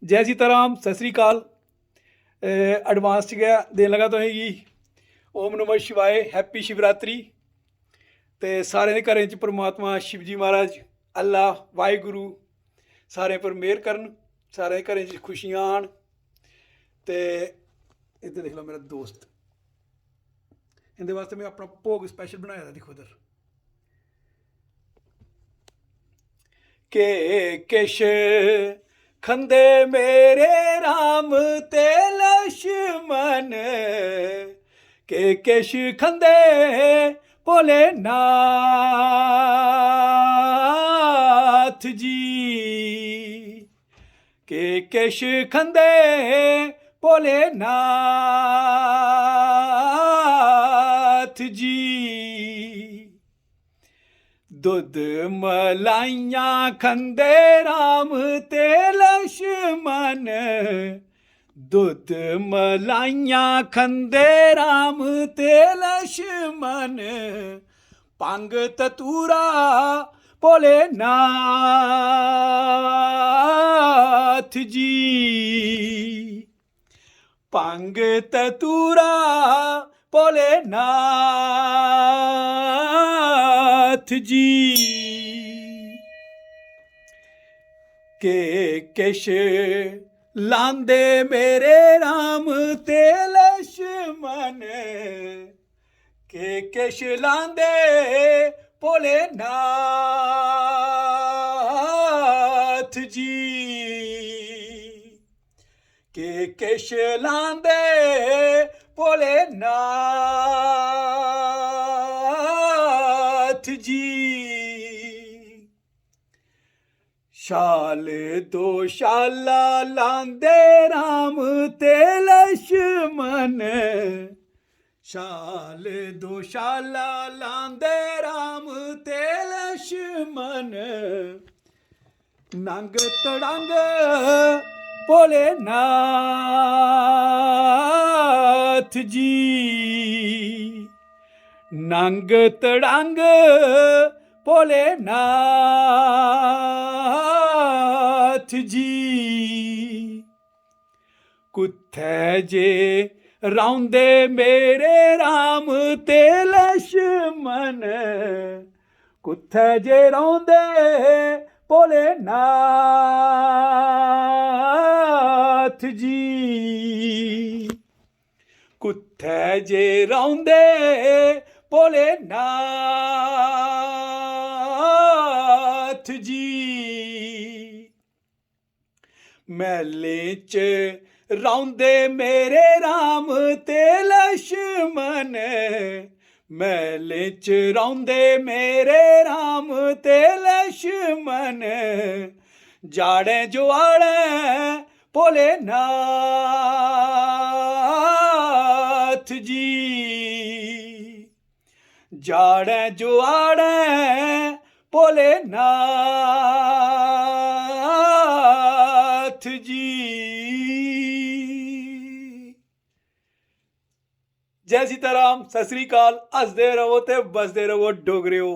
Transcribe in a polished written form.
जय सीताराम सत श्री अकाल। एडवांस च गै देन लगा तुसेंगी ओम नमः शिवाय हैप्पी शिवरात्रि। ते सारें दे घरें च परमात्मा शिवजी महाराज अल्लाह वाहिगुरु सारें पर मेहर करन, सारें दे घरें च खुशियां आन। ते इधर देख लो मेरा दोस्त, इंदे वास्ते मैं अपना भोग स्पैशल बनाया दा, दिक्खो इधर के किश खंदे मेरे राम ते लक्ष्मण, के किश खंदे भोलेनाथ जी, के किश खंदे भोलेनाथ जी। दुध मलाइयां खंदे राम ते लक्ष्मण, दुध मलाइयां खंदे राम ते लक्ष्मण, भंग ततूरा भोलेनाथ जी, भंग ततूरा भोलेनाथ जी। के किश लांदे मेरे राम ते लक्ष्मण, के किश लांदे भोलेनाथ जी, के किश लांदे भोलेनाथ जी। शाल दो शाला लांदे राम ते लक्ष्मण, शाल दो शाला लांदे राम ते लक्ष्मण, नंग तड़ंग भोलेनाथ जी, नंग तड़ंग भोलेनाथ जी। कुत्थै जे रौंदे मेरे राम ते लक्ष्मण, कुत्थै जे रौंदे भोलेनाथ जी, कुत्थै जे रौंदे भोलेनाथ जी। महलें च रौंदे मेरे राम ते लक्ष्मण, महलें च रौंदे मेरे राम ते लक्ष्मण, जाड़े जुआड़े भोलेनाथ जी, जाड़े जुआड़े भोलेनाथ जी। जय सीताराम सत श्री अकाल। हसदे रवो ते बसदे रवो डोगरेओ।